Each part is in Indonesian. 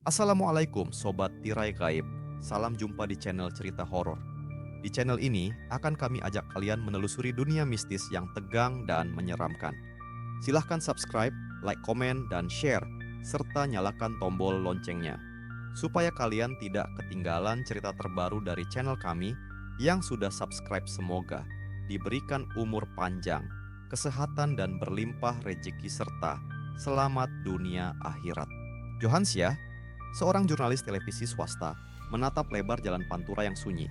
Assalamualaikum Sobat Tirai Gaib. Salam jumpa di channel cerita horor. Di channel ini akan kami ajak kalian menelusuri dunia mistis yang tegang dan menyeramkan. Silahkan subscribe, like, komen, dan share, serta nyalakan tombol loncengnya. Supaya kalian tidak ketinggalan cerita terbaru dari channel kami yang sudah subscribe, semoga diberikan umur panjang, kesehatan, dan berlimpah rejeki serta selamat dunia akhirat. Johansyah, seorang jurnalis televisi swasta, menatap lebar jalan Pantura yang sunyi.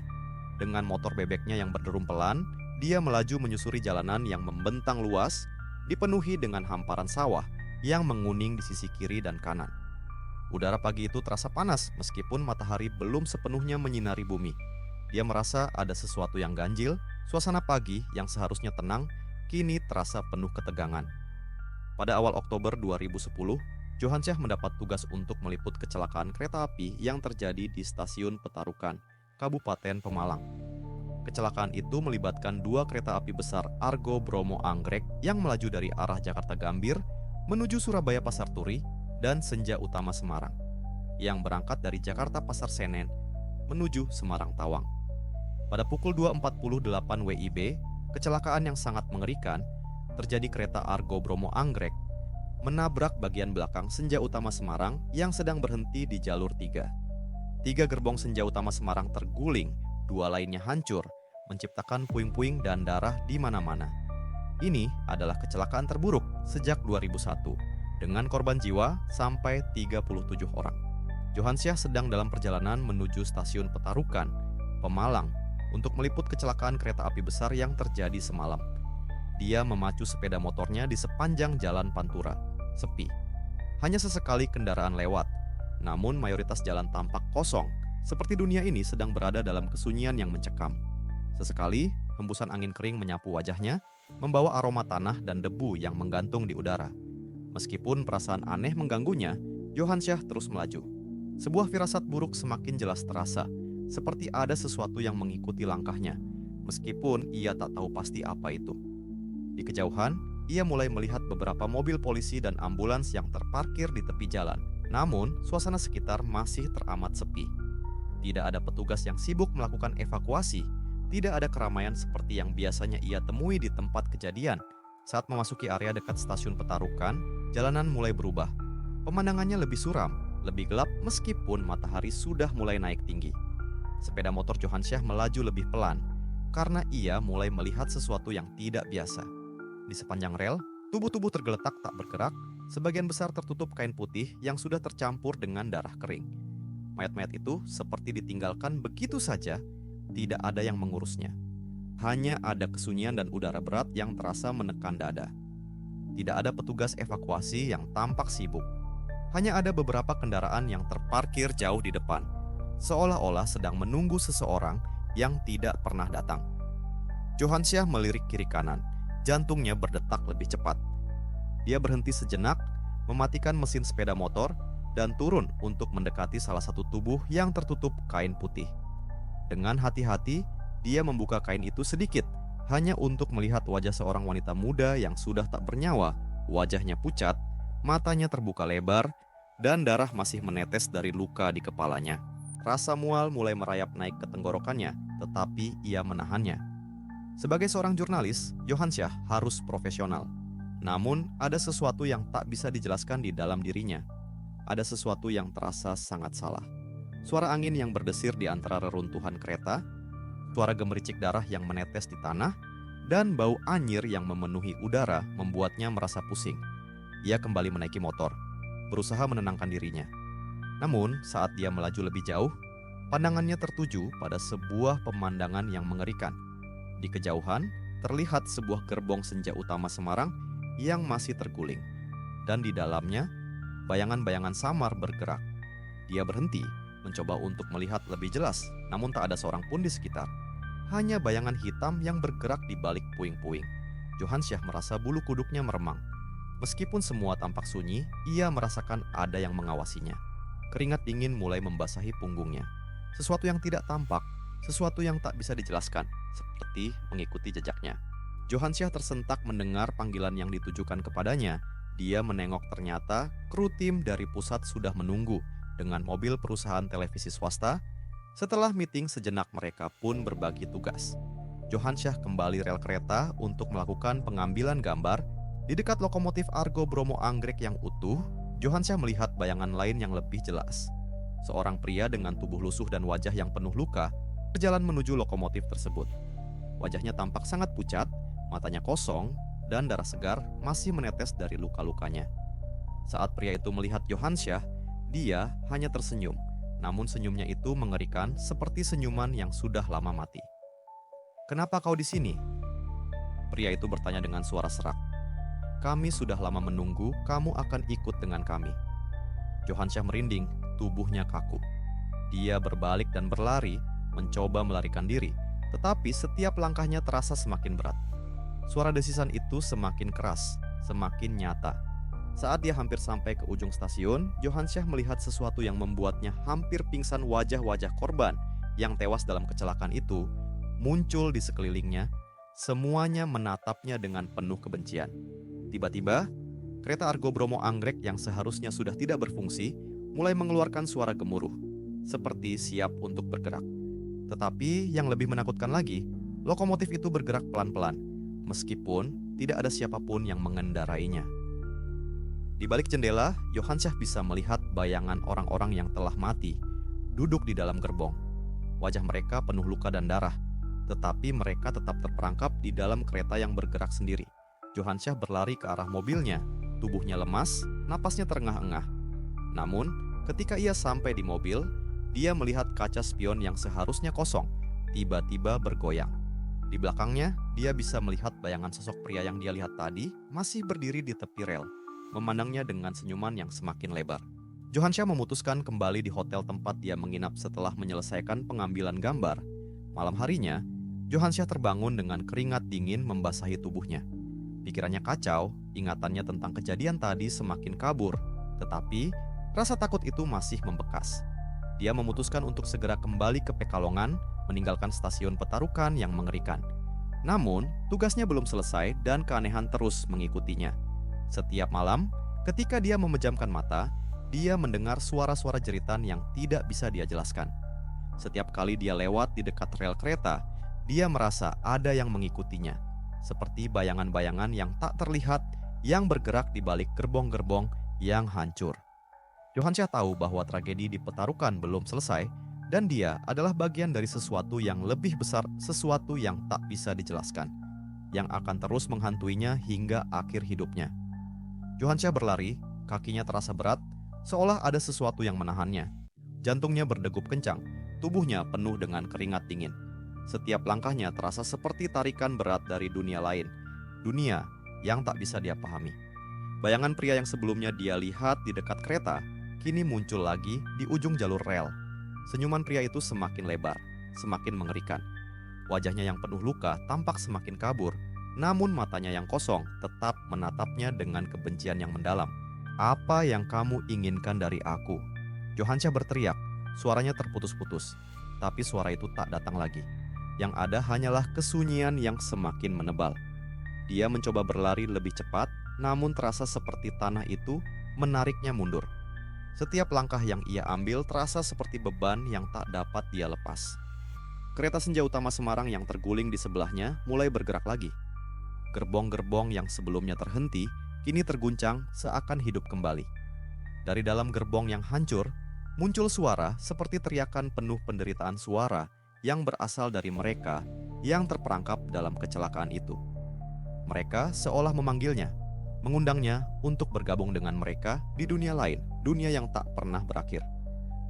Dengan motor bebeknya yang berderum pelan, dia melaju menyusuri jalanan yang membentang luas, dipenuhi dengan hamparan sawah yang menguning di sisi kiri dan kanan. Udara pagi itu terasa panas meskipun matahari belum sepenuhnya menyinari bumi. Dia merasa ada sesuatu yang ganjil, suasana pagi yang seharusnya tenang, kini terasa penuh ketegangan. Pada awal Oktober 2010, Johansyah mendapat tugas untuk meliput kecelakaan kereta api yang terjadi di stasiun Petarukan, Kabupaten Pemalang. Kecelakaan itu melibatkan dua kereta api besar Argo Bromo Anggrek yang melaju dari arah Jakarta Gambir menuju Surabaya Pasar Turi dan Senja Utama Semarang, yang berangkat dari Jakarta Pasar Senen menuju Semarang Tawang. Pada pukul 2.48 WIB, kecelakaan yang sangat mengerikan terjadi. Kereta Argo Bromo Anggrek menabrak bagian belakang Senja Utama Semarang yang sedang berhenti di jalur 3. 3 gerbong Senja Utama Semarang terguling, 2 lainnya hancur, menciptakan puing-puing dan darah di mana-mana. Ini adalah kecelakaan terburuk sejak 2001, dengan korban jiwa sampai 37 orang. Johansyah sedang dalam perjalanan menuju stasiun Petarukan, Pemalang, untuk meliput kecelakaan kereta api besar yang terjadi semalam. Dia memacu sepeda motornya di sepanjang jalan Pantura, sepi. Hanya sesekali kendaraan lewat, namun mayoritas jalan tampak kosong, seperti dunia ini sedang berada dalam kesunyian yang mencekam. Sesekali, hembusan angin kering menyapu wajahnya, membawa aroma tanah dan debu yang menggantung di udara. Meskipun perasaan aneh mengganggunya, Johansyah terus melaju. Sebuah firasat buruk semakin jelas terasa, seperti ada sesuatu yang mengikuti langkahnya, meskipun ia tak tahu pasti apa itu. Di kejauhan, ia mulai melihat beberapa mobil polisi dan ambulans yang terparkir di tepi jalan. Namun, suasana sekitar masih teramat sepi. Tidak ada petugas yang sibuk melakukan evakuasi. Tidak ada keramaian seperti yang biasanya ia temui di tempat kejadian. Saat memasuki area dekat stasiun Petarukan, jalanan mulai berubah. Pemandangannya lebih suram, lebih gelap meskipun matahari sudah mulai naik tinggi. Sepeda motor Johansyah melaju lebih pelan, karena ia mulai melihat sesuatu yang tidak biasa. Di sepanjang rel, tubuh-tubuh tergeletak tak bergerak, sebagian besar tertutup kain putih yang sudah tercampur dengan darah kering. Mayat-mayat itu seperti ditinggalkan begitu saja, tidak ada yang mengurusnya. Hanya ada kesunyian dan udara berat yang terasa menekan dada. Tidak ada petugas evakuasi yang tampak sibuk. Hanya ada beberapa kendaraan yang terparkir jauh di depan, seolah-olah sedang menunggu seseorang yang tidak pernah datang. Johansyah melirik kiri kanan, jantungnya berdetak lebih cepat. Dia berhenti sejenak, mematikan mesin sepeda motor, dan turun untuk mendekati salah satu tubuh yang tertutup kain putih. Dengan hati-hati, dia membuka kain itu sedikit, hanya untuk melihat wajah seorang wanita muda yang sudah tak bernyawa. Wajahnya pucat, matanya terbuka lebar, dan darah masih menetes dari luka di kepalanya. Rasa mual mulai merayap naik ke tenggorokannya, tetapi ia menahannya. Sebagai seorang jurnalis, Johansyah harus profesional. Namun, ada sesuatu yang tak bisa dijelaskan di dalam dirinya. Ada sesuatu yang terasa sangat salah. Suara angin yang berdesir di antara reruntuhan kereta, suara gemericik darah yang menetes di tanah, dan bau anyir yang memenuhi udara membuatnya merasa pusing. Ia kembali menaiki motor, berusaha menenangkan dirinya. Namun, saat dia melaju lebih jauh, pandangannya tertuju pada sebuah pemandangan yang mengerikan. Di kejauhan, terlihat sebuah gerbong Senja Utama Semarang yang masih terguling, dan di dalamnya, bayangan-bayangan samar bergerak. Dia berhenti, mencoba untuk melihat lebih jelas, namun tak ada seorang pun di sekitar. Hanya bayangan hitam yang bergerak di balik puing-puing. Johansyah merasa bulu kuduknya meremang. Meskipun semua tampak sunyi, ia merasakan ada yang mengawasinya. Keringat dingin mulai membasahi punggungnya. Sesuatu yang tidak tampak, sesuatu yang tak bisa dijelaskan, seperti mengikuti jejaknya. Johansyah tersentak mendengar panggilan yang ditujukan kepadanya. Dia menengok, ternyata kru tim dari pusat sudah menunggu dengan mobil perusahaan televisi swasta. Setelah meeting sejenak mereka pun berbagi tugas. Johansyah kembali rel kereta untuk melakukan pengambilan gambar. Di dekat lokomotif Argo Bromo Anggrek yang utuh, Johansyah melihat bayangan lain yang lebih jelas. Seorang pria dengan tubuh lusuh dan wajah yang penuh luka berjalan menuju lokomotif tersebut. Wajahnya tampak sangat pucat, matanya kosong, dan darah segar masih menetes dari luka-lukanya. Saat pria itu melihat Johansyah, dia hanya tersenyum. Namun senyumnya itu mengerikan seperti senyuman yang sudah lama mati. "Kenapa kau di sini?" Pria itu bertanya dengan suara serak. "Kami sudah lama menunggu kamu akan ikut dengan kami." Johansyah merinding, tubuhnya kaku. Dia berbalik dan berlari, mencoba melarikan diri, tetapi setiap langkahnya terasa semakin berat. Suara desisan itu semakin keras, semakin nyata. Saat dia hampir sampai ke ujung stasiun, Johansyah melihat sesuatu yang membuatnya hampir pingsan. Wajah-wajah korban yang tewas dalam kecelakaan itu muncul di sekelilingnya. Semuanya menatapnya dengan penuh kebencian. Tiba-tiba, kereta Argo Bromo Anggrek yang seharusnya sudah tidak berfungsi mulai mengeluarkan suara gemuruh, seperti siap untuk bergerak. Tetapi yang lebih menakutkan lagi, lokomotif itu bergerak pelan-pelan, meskipun tidak ada siapapun yang mengendarainya. Di balik jendela, Johansyah bisa melihat bayangan orang-orang yang telah mati, duduk di dalam gerbong. Wajah mereka penuh luka dan darah, tetapi mereka tetap terperangkap di dalam kereta yang bergerak sendiri. Johansyah berlari ke arah mobilnya, tubuhnya lemas, napasnya terengah-engah. Namun, ketika ia sampai di mobil, dia melihat kaca spion yang seharusnya kosong, tiba-tiba bergoyang. Di belakangnya, dia bisa melihat bayangan sosok pria yang dia lihat tadi masih berdiri di tepi rel, memandangnya dengan senyuman yang semakin lebar. Johansyah memutuskan kembali di hotel tempat dia menginap setelah menyelesaikan pengambilan gambar. Malam harinya, Johansyah terbangun dengan keringat dingin membasahi tubuhnya. Pikirannya kacau, ingatannya tentang kejadian tadi semakin kabur, tetapi rasa takut itu masih membekas. Dia memutuskan untuk segera kembali ke Pekalongan, meninggalkan stasiun Petarukan yang mengerikan. Namun, tugasnya belum selesai dan keanehan terus mengikutinya. Setiap malam, ketika dia memejamkan mata, dia mendengar suara-suara jeritan yang tidak bisa dia jelaskan. Setiap kali dia lewat di dekat rel kereta, dia merasa ada yang mengikutinya, seperti bayangan-bayangan yang tak terlihat yang bergerak di balik gerbong-gerbong yang hancur. Johansyah tahu bahwa tragedi di Petarukan belum selesai, dan dia adalah bagian dari sesuatu yang lebih besar, sesuatu yang tak bisa dijelaskan, yang akan terus menghantuinya hingga akhir hidupnya. Johansyah berlari, kakinya terasa berat, seolah ada sesuatu yang menahannya. Jantungnya berdegup kencang, tubuhnya penuh dengan keringat dingin. Setiap langkahnya terasa seperti tarikan berat dari dunia lain, dunia yang tak bisa dia pahami. Bayangan pria yang sebelumnya dia lihat di dekat kereta, kini muncul lagi di ujung jalur rel. Senyuman pria itu semakin lebar, semakin mengerikan. Wajahnya yang penuh luka tampak semakin kabur, namun matanya yang kosong tetap menatapnya dengan kebencian yang mendalam. "Apa yang kamu inginkan dari aku?" Johansyah berteriak, suaranya terputus-putus, tapi suara itu tak datang lagi. Yang ada hanyalah kesunyian yang semakin menebal. Dia mencoba berlari lebih cepat, namun terasa seperti tanah itu menariknya mundur. Setiap langkah yang ia ambil terasa seperti beban yang tak dapat dia lepas. Kereta senja utama Semarang yang terguling di sebelahnya mulai bergerak lagi. Gerbong-gerbong yang sebelumnya terhenti, kini terguncang seakan hidup kembali. Dari dalam gerbong yang hancur, muncul suara seperti teriakan penuh penderitaan, suara yang berasal dari mereka yang terperangkap dalam kecelakaan itu. Mereka seolah memanggilnya, mengundangnya untuk bergabung dengan mereka di dunia lain, dunia yang tak pernah berakhir.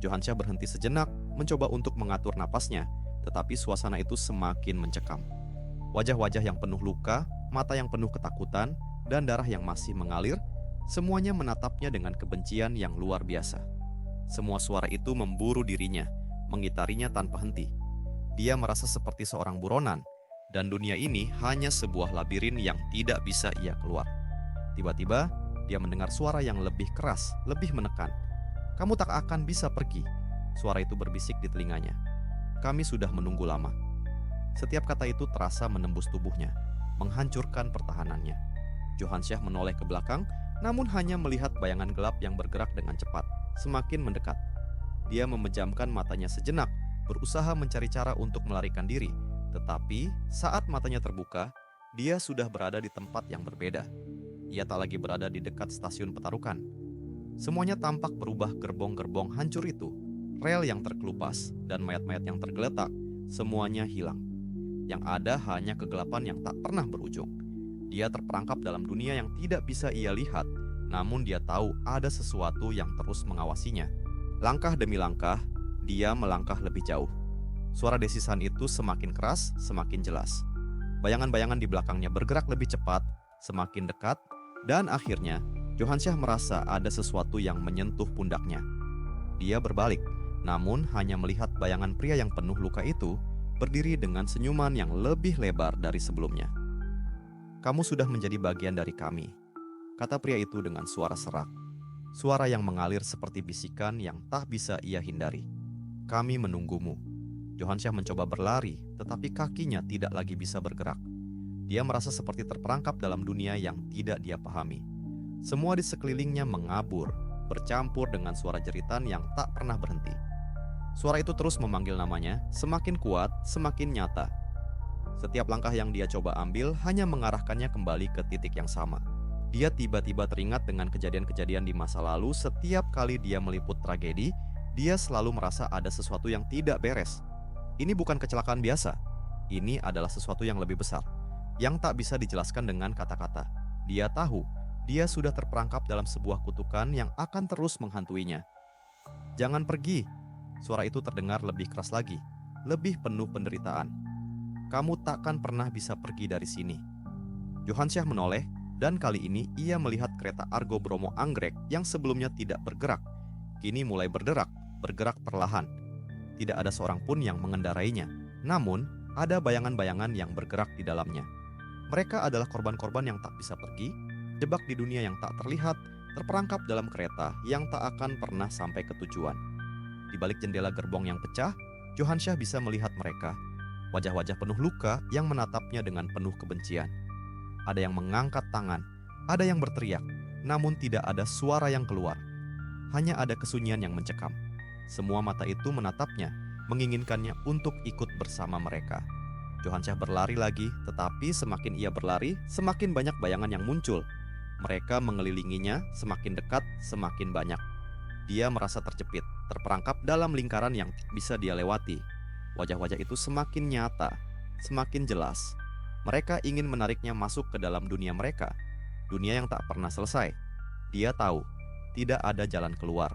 Johansyah berhenti sejenak, mencoba untuk mengatur napasnya, tetapi suasana itu semakin mencekam. Wajah-wajah yang penuh luka, mata yang penuh ketakutan, dan darah yang masih mengalir, semuanya menatapnya dengan kebencian yang luar biasa. Semua suara itu memburu dirinya, mengitarinya tanpa henti. Dia merasa seperti seorang buronan, dan dunia ini hanya sebuah labirin yang tidak bisa ia keluar. Tiba-tiba, dia mendengar suara yang lebih keras, lebih menekan. "Kamu tak akan bisa pergi," suara itu berbisik di telinganya. "Kami sudah menunggu lama." Setiap kata itu terasa menembus tubuhnya, menghancurkan pertahanannya. Johansyah menoleh ke belakang, namun hanya melihat bayangan gelap yang bergerak dengan cepat, semakin mendekat. Dia memejamkan matanya sejenak, berusaha mencari cara untuk melarikan diri. Tetapi saat matanya terbuka, dia sudah berada di tempat yang berbeda. Ia tak lagi berada di dekat stasiun Petarukan. Semuanya tampak berubah. Gerbong-gerbong hancur itu, rel yang terkelupas, dan mayat-mayat yang tergeletak, semuanya hilang. Yang ada hanya kegelapan yang tak pernah berujung. Dia terperangkap dalam dunia yang tidak bisa ia lihat, namun dia tahu ada sesuatu yang terus mengawasinya. Langkah demi langkah, dia melangkah lebih jauh. Suara desisan itu semakin keras, semakin jelas. Bayangan-bayangan di belakangnya bergerak lebih cepat, semakin dekat, dan akhirnya Johansyah merasa ada sesuatu yang menyentuh pundaknya. Dia berbalik, namun hanya melihat bayangan pria yang penuh luka itu berdiri dengan senyuman yang lebih lebar dari sebelumnya. "Kamu sudah menjadi bagian dari kami," kata pria itu dengan suara serak. Suara yang mengalir seperti bisikan yang tak bisa ia hindari. "Kami menunggumu." Johansyah mencoba berlari, tetapi kakinya tidak lagi bisa bergerak. Dia merasa seperti terperangkap dalam dunia yang tidak dia pahami. Semua di sekelilingnya mengabur, bercampur dengan suara jeritan yang tak pernah berhenti. Suara itu terus memanggil namanya, semakin kuat, semakin nyata. Setiap langkah yang dia coba ambil hanya mengarahkannya kembali ke titik yang sama. Dia tiba-tiba teringat dengan kejadian-kejadian di masa lalu. Setiap kali dia meliput tragedi, dia selalu merasa ada sesuatu yang tidak beres. Ini bukan kecelakaan biasa. Ini adalah sesuatu yang lebih besar, yang tak bisa dijelaskan dengan kata-kata. Dia tahu, dia sudah terperangkap dalam sebuah kutukan yang akan terus menghantuinya. "Jangan pergi." Suara itu terdengar lebih keras lagi, lebih penuh penderitaan. "Kamu takkan pernah bisa pergi dari sini." Johansyah menoleh, dan kali ini ia melihat kereta Argo Bromo Anggrek yang sebelumnya tidak bergerak. Kini mulai bergerak perlahan. Tidak ada seorang pun yang mengendarainya, namun ada bayangan-bayangan yang bergerak di dalamnya. Mereka adalah korban-korban yang tak bisa pergi, jebak di dunia yang tak terlihat, terperangkap dalam kereta yang tak akan pernah sampai ke tujuan. Di balik jendela gerbong yang pecah, Johansyah bisa melihat mereka. Wajah-wajah penuh luka yang menatapnya dengan penuh kebencian. Ada yang mengangkat tangan, ada yang berteriak, namun tidak ada suara yang keluar. Hanya ada kesunyian yang mencekam. Semua mata itu menatapnya, menginginkannya untuk ikut bersama mereka. Johansyah berlari lagi, tetapi semakin ia berlari, semakin banyak bayangan yang muncul. Mereka mengelilinginya, semakin dekat, semakin banyak. Dia merasa terjepit, terperangkap dalam lingkaran yang bisa dia lewati. Wajah-wajah itu semakin nyata, semakin jelas. Mereka ingin menariknya masuk ke dalam dunia mereka, dunia yang tak pernah selesai. Dia tahu, tidak ada jalan keluar.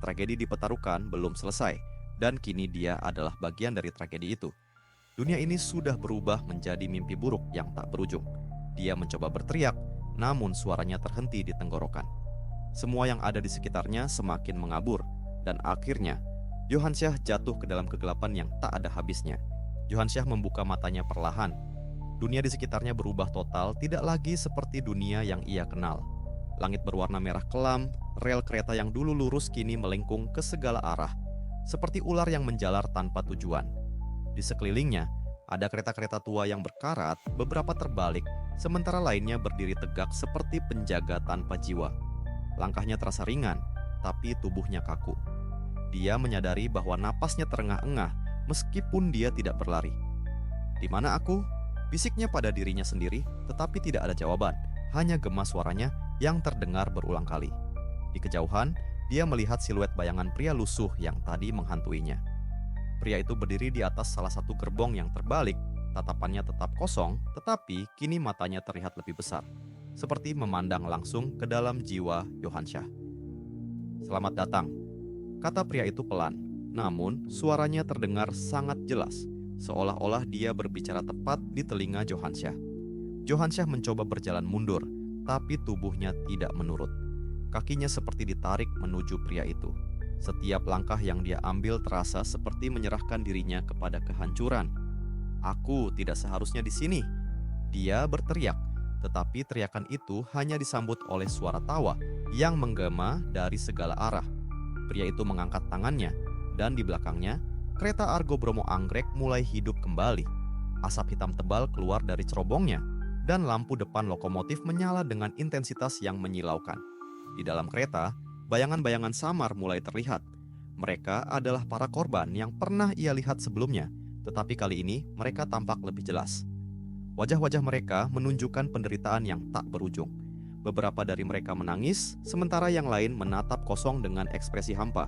Tragedi di Petarukan belum selesai, dan kini dia adalah bagian dari tragedi itu. Dunia ini sudah berubah menjadi mimpi buruk yang tak berujung. Dia mencoba berteriak, namun suaranya terhenti di tenggorokan. Semua yang ada di sekitarnya semakin mengabur, dan akhirnya Johansyah jatuh ke dalam kegelapan yang tak ada habisnya. Johansyah membuka matanya perlahan. Dunia di sekitarnya berubah total, tidak lagi seperti dunia yang ia kenal. Langit berwarna merah kelam, rel kereta yang dulu lurus kini melengkung ke segala arah, seperti ular yang menjalar tanpa tujuan. Di sekelilingnya, ada kereta-kereta tua yang berkarat, beberapa terbalik, sementara lainnya berdiri tegak seperti penjaga tanpa jiwa. Langkahnya terasa ringan, tapi tubuhnya kaku. Dia menyadari bahwa napasnya terengah-engah meskipun dia tidak berlari. "Di mana aku?" bisiknya pada dirinya sendiri, tetapi tidak ada jawaban, hanya gema suaranya yang terdengar berulang kali. Di kejauhan, dia melihat siluet bayangan pria lusuh yang tadi menghantuinya. Pria itu berdiri di atas salah satu gerbong yang terbalik, tatapannya tetap kosong, tetapi kini matanya terlihat lebih besar, seperti memandang langsung ke dalam jiwa Johansyah. "Selamat datang," kata pria itu pelan, namun suaranya terdengar sangat jelas, seolah-olah dia berbicara tepat di telinga Johansyah. Johansyah mencoba berjalan mundur, tapi tubuhnya tidak menurut. Kakinya seperti ditarik menuju pria itu. Setiap langkah yang dia ambil terasa seperti menyerahkan dirinya kepada kehancuran. "Aku tidak seharusnya di sini," dia berteriak. Tetapi teriakan itu hanya disambut oleh suara tawa yang menggema dari segala arah. Pria itu mengangkat tangannya, dan di belakangnya, kereta Argo Bromo Anggrek mulai hidup kembali. Asap hitam tebal keluar dari cerobongnya, dan lampu depan lokomotif menyala dengan intensitas yang menyilaukan. Di dalam kereta, bayangan-bayangan samar mulai terlihat. Mereka adalah para korban yang pernah ia lihat sebelumnya, tetapi kali ini mereka tampak lebih jelas. Wajah-wajah mereka menunjukkan penderitaan yang tak berujung. Beberapa dari mereka menangis, sementara yang lain menatap kosong dengan ekspresi hampa.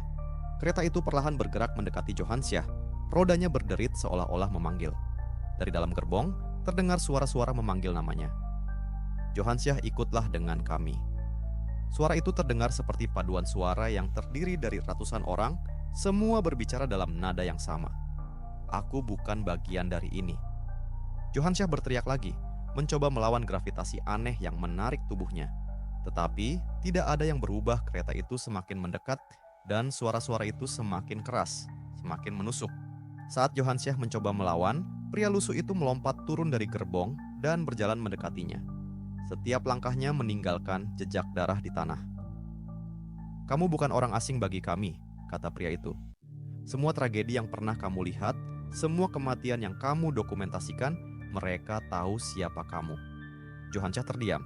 Kereta itu perlahan bergerak mendekati Johansyah. Rodanya berderit seolah-olah memanggil. Dari dalam gerbong, terdengar suara-suara memanggil namanya. Johansyah, ikutlah dengan kami. Suara itu terdengar seperti paduan suara yang terdiri dari ratusan orang, semua berbicara dalam nada yang sama. Aku bukan bagian dari ini. Johansyah berteriak lagi, mencoba melawan gravitasi aneh yang menarik tubuhnya. Tetapi tidak ada yang berubah. Kereta itu semakin mendekat dan suara-suara itu semakin keras, semakin menusuk. Saat Johansyah mencoba melawan, pria lusuh itu melompat turun dari gerbong dan berjalan mendekatinya. Setiap langkahnya meninggalkan jejak darah di tanah. Kamu bukan orang asing bagi kami, kata pria itu. Semua tragedi yang pernah kamu lihat, semua kematian yang kamu dokumentasikan, mereka tahu siapa kamu. Johansyah terdiam.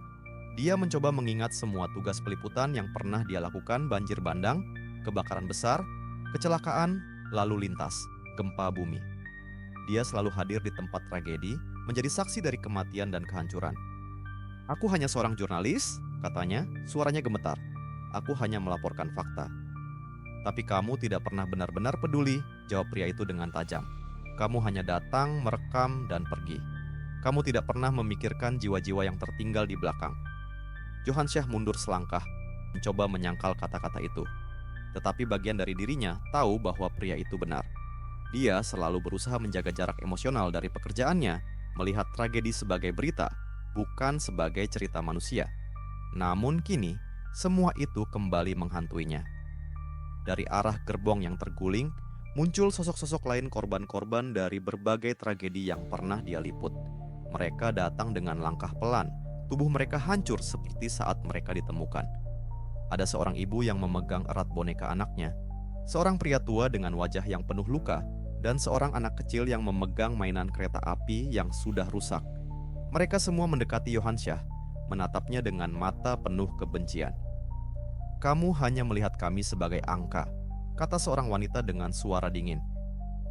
Dia mencoba mengingat semua tugas peliputan yang pernah dia lakukan: banjir bandang, kebakaran besar, kecelakaan, lalu lintas, gempa bumi. Dia selalu hadir di tempat tragedi, menjadi saksi dari kematian dan kehancuran. Aku hanya seorang jurnalis, katanya, suaranya gemetar. Aku hanya melaporkan fakta. Tapi kamu tidak pernah benar-benar peduli, jawab pria itu dengan tajam. Kamu hanya datang, merekam, dan pergi. Kamu tidak pernah memikirkan jiwa-jiwa yang tertinggal di belakang. Johansyah mundur selangkah, mencoba menyangkal kata-kata itu. Tetapi bagian dari dirinya tahu bahwa pria itu benar. Dia selalu berusaha menjaga jarak emosional dari pekerjaannya, melihat tragedi sebagai berita, bukan sebagai cerita manusia. Namun kini, semua itu kembali menghantuinya. Dari arah gerbong yang terguling, muncul sosok-sosok lain, korban-korban dari berbagai tragedi yang pernah dia liput. Mereka datang dengan langkah pelan, tubuh mereka hancur seperti saat mereka ditemukan. Ada seorang ibu yang memegang erat boneka anaknya, seorang pria tua dengan wajah yang penuh luka, dan seorang anak kecil yang memegang mainan kereta api yang sudah rusak. Mereka semua mendekati Johansyah, menatapnya dengan mata penuh kebencian. Kamu hanya melihat kami sebagai angka, kata seorang wanita dengan suara dingin.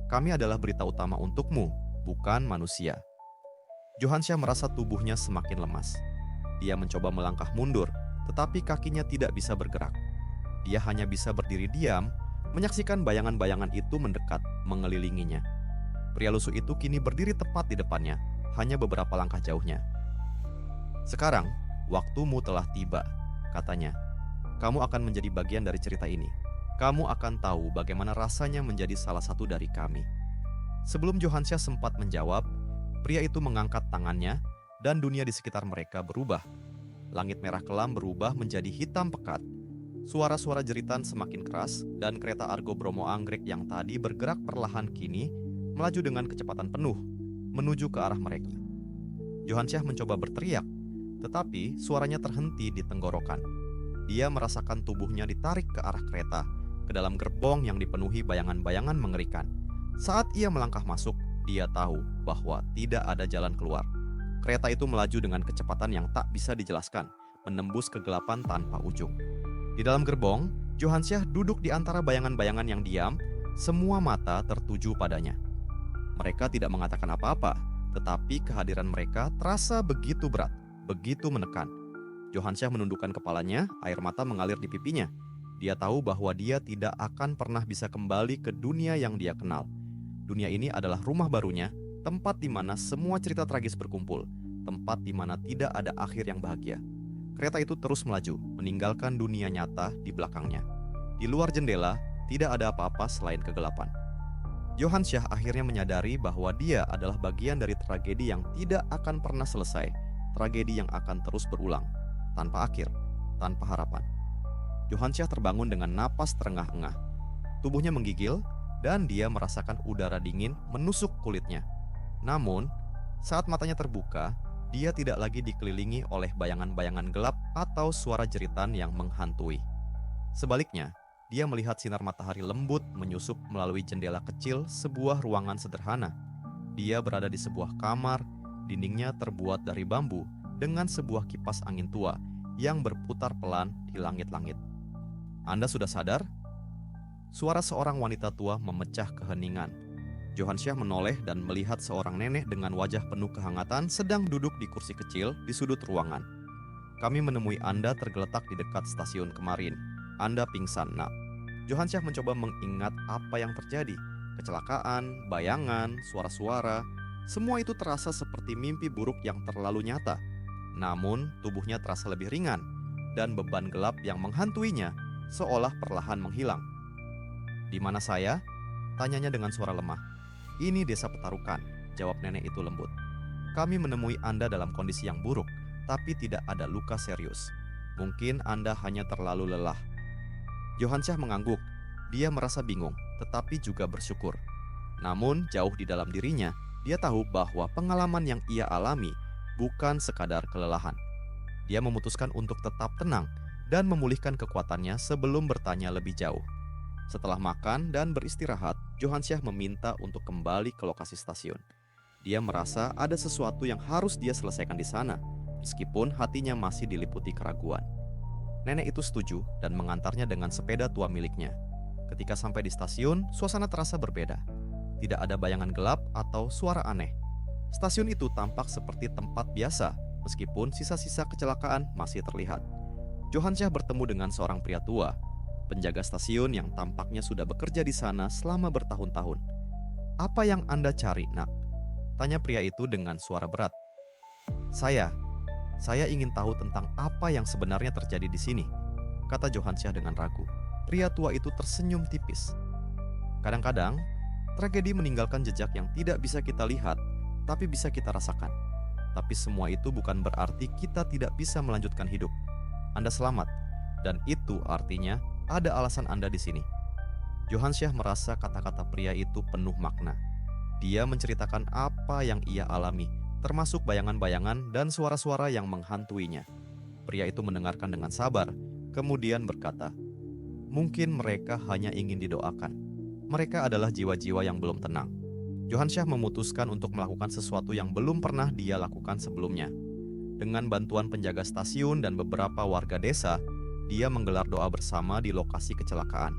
Kami adalah berita utama untukmu, bukan manusia. Johansyah merasa tubuhnya semakin lemas. Dia mencoba melangkah mundur, tetapi kakinya tidak bisa bergerak. Dia hanya bisa berdiri diam, menyaksikan bayangan-bayangan itu mendekat, mengelilinginya. Pria lusuh itu kini berdiri tepat di depannya, hanya beberapa langkah jauhnya. Sekarang, waktumu telah tiba, katanya. Kamu akan menjadi bagian dari cerita ini. Kamu akan tahu bagaimana rasanya menjadi salah satu dari kami. Sebelum Johansyah sempat menjawab, pria itu mengangkat tangannya dan dunia di sekitar mereka berubah. Langit merah kelam berubah menjadi hitam pekat. Suara-suara jeritan semakin keras dan kereta Argo Bromo Anggrek yang tadi bergerak perlahan kini melaju dengan kecepatan penuh menuju ke arah mereka. Johansyah mencoba berteriak, tetapi suaranya terhenti di tenggorokan. Dia merasakan tubuhnya ditarik ke arah kereta, ke dalam gerbong yang dipenuhi bayangan-bayangan mengerikan. Saat ia melangkah masuk, dia tahu bahwa tidak ada jalan keluar. Kereta itu melaju dengan kecepatan yang tak bisa dijelaskan, menembus kegelapan tanpa ujung. Di dalam gerbong, Johansyah duduk di antara bayangan-bayangan yang diam, semua mata tertuju padanya. Mereka tidak mengatakan apa-apa, tetapi kehadiran mereka terasa begitu berat, begitu menekan. Johansyah menundukkan kepalanya, air mata mengalir di pipinya. Dia tahu bahwa dia tidak akan pernah bisa kembali ke dunia yang dia kenal. Dunia ini adalah rumah barunya, tempat di mana semua cerita tragis berkumpul, tempat di mana tidak ada akhir yang bahagia. Kereta itu terus melaju, meninggalkan dunia nyata di belakangnya. Di luar jendela, tidak ada apa-apa selain kegelapan. Johansyah akhirnya menyadari bahwa dia adalah bagian dari tragedi yang tidak akan pernah selesai, tragedi yang akan terus berulang, tanpa akhir, tanpa harapan. Johansyah terbangun dengan napas terengah-engah. Tubuhnya menggigil, dan dia merasakan udara dingin menusuk kulitnya. Namun, saat matanya terbuka, dia tidak lagi dikelilingi oleh bayangan-bayangan gelap atau suara jeritan yang menghantui. Sebaliknya, dia melihat sinar matahari lembut menyusup melalui jendela kecil sebuah ruangan sederhana. Dia berada di sebuah kamar, dindingnya terbuat dari bambu dengan sebuah kipas angin tua yang berputar pelan di langit-langit. Anda sudah sadar? suara seorang wanita tua memecah keheningan. Johansyah menoleh dan melihat seorang nenek dengan wajah penuh kehangatan sedang duduk di kursi kecil di sudut ruangan. Kami menemui Anda tergeletak di dekat stasiun kemarin. Anda pingsan, Nak. Johansyah mencoba mengingat apa yang terjadi. Kecelakaan, bayangan, suara-suara, semua itu terasa seperti mimpi buruk yang terlalu nyata. Namun, tubuhnya terasa lebih ringan, dan beban gelap yang menghantuinya seolah perlahan menghilang. "Di mana saya?" tanyanya dengan suara lemah. "Ini desa Petarukan," jawab nenek itu lembut. "Kami menemui Anda dalam kondisi yang buruk, tapi tidak ada luka serius. Mungkin Anda hanya terlalu lelah." Johansyah mengangguk. Dia merasa bingung, tetapi juga bersyukur. Namun, jauh di dalam dirinya, dia tahu bahwa pengalaman yang ia alami bukan sekadar kelelahan. Dia memutuskan untuk tetap tenang dan memulihkan kekuatannya sebelum bertanya lebih jauh. Setelah makan dan beristirahat, Johansyah meminta untuk kembali ke lokasi stasiun. Dia merasa ada sesuatu yang harus dia selesaikan di sana, meskipun hatinya masih diliputi keraguan. Nenek itu setuju dan mengantarnya dengan sepeda tua miliknya. Ketika sampai di stasiun, suasana terasa berbeda. Tidak ada bayangan gelap atau suara aneh. Stasiun itu tampak seperti tempat biasa, meskipun sisa-sisa kecelakaan masih terlihat. Johansyah bertemu dengan seorang pria tua, penjaga stasiun yang tampaknya sudah bekerja di sana selama bertahun-tahun. "Apa yang Anda cari, Nak?" tanya pria itu dengan suara berat. Saya ingin tahu tentang apa yang sebenarnya terjadi di sini," kata Johansyah dengan ragu. Pria tua itu tersenyum tipis. "Kadang-kadang, tragedi meninggalkan jejak yang tidak bisa kita lihat, tapi bisa kita rasakan. Tapi semua itu bukan berarti kita tidak bisa melanjutkan hidup. Anda selamat, dan itu artinya ada alasan Anda di sini." Johansyah merasa kata-kata pria itu penuh makna. Dia menceritakan apa yang ia alami, termasuk bayangan-bayangan dan suara-suara yang menghantuinya. Pria itu mendengarkan dengan sabar, kemudian berkata, "Mungkin mereka hanya ingin didoakan. Mereka adalah jiwa-jiwa yang belum tenang." Johansyah memutuskan untuk melakukan sesuatu yang belum pernah dia lakukan sebelumnya. Dengan bantuan penjaga stasiun dan beberapa warga desa, dia menggelar doa bersama di lokasi kecelakaan.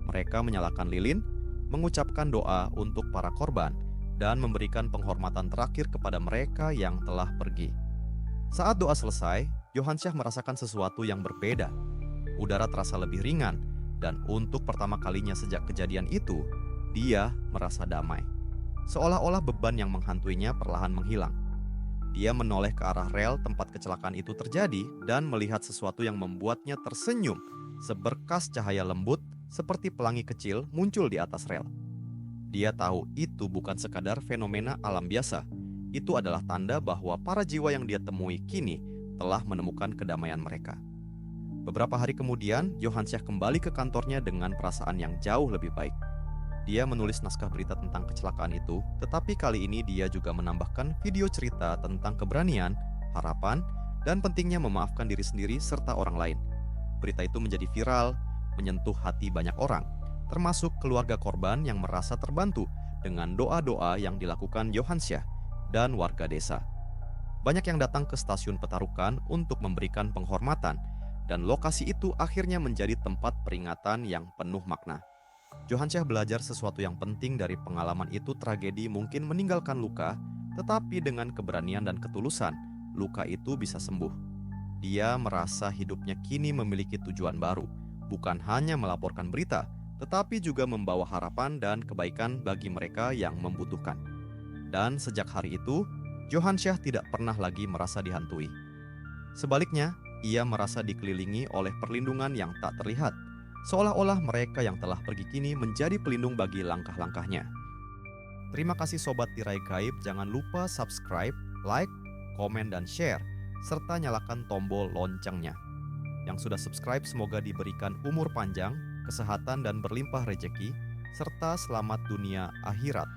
Mereka menyalakan lilin, mengucapkan doa untuk para korban, dan memberikan penghormatan terakhir kepada mereka yang telah pergi. Saat doa selesai, Johansyah merasakan sesuatu yang berbeda. Udara terasa lebih ringan, dan untuk pertama kalinya sejak kejadian itu, dia merasa damai. Seolah-olah beban yang menghantuinya perlahan menghilang. Dia menoleh ke arah rel tempat kecelakaan itu terjadi dan melihat sesuatu yang membuatnya tersenyum. Seberkas cahaya lembut seperti pelangi kecil muncul di atas rel. Dia tahu itu bukan sekadar fenomena alam biasa. Itu adalah tanda bahwa para jiwa yang dia temui kini telah menemukan kedamaian mereka. Beberapa hari kemudian, Johansyah kembali ke kantornya dengan perasaan yang jauh lebih baik. Dia menulis naskah berita tentang kecelakaan itu, tetapi kali ini dia juga menambahkan video cerita tentang keberanian, harapan, dan pentingnya memaafkan diri sendiri serta orang lain. Berita itu menjadi viral, menyentuh hati banyak orang, termasuk keluarga korban yang merasa terbantu dengan doa-doa yang dilakukan Johansyah dan warga desa. Banyak yang datang ke stasiun Petarukan untuk memberikan penghormatan, dan lokasi itu akhirnya menjadi tempat peringatan yang penuh makna. Johansyah belajar sesuatu yang penting dari pengalaman itu. Tragedi mungkin meninggalkan luka, tetapi dengan keberanian dan ketulusan, luka itu bisa sembuh. Dia merasa hidupnya kini memiliki tujuan baru, bukan hanya melaporkan berita, tetapi juga membawa harapan dan kebaikan bagi mereka yang membutuhkan. Dan sejak hari itu, Johansyah tidak pernah lagi merasa dihantui. Sebaliknya, ia merasa dikelilingi oleh perlindungan yang tak terlihat, seolah-olah mereka yang telah pergi kini menjadi pelindung bagi langkah-langkahnya. Terima kasih Sobat Tirai Gaib, jangan lupa subscribe, like, komen, dan share, serta nyalakan tombol loncengnya. Yang sudah subscribe semoga diberikan umur panjang, kesehatan, dan berlimpah rejeki, serta selamat dunia akhirat.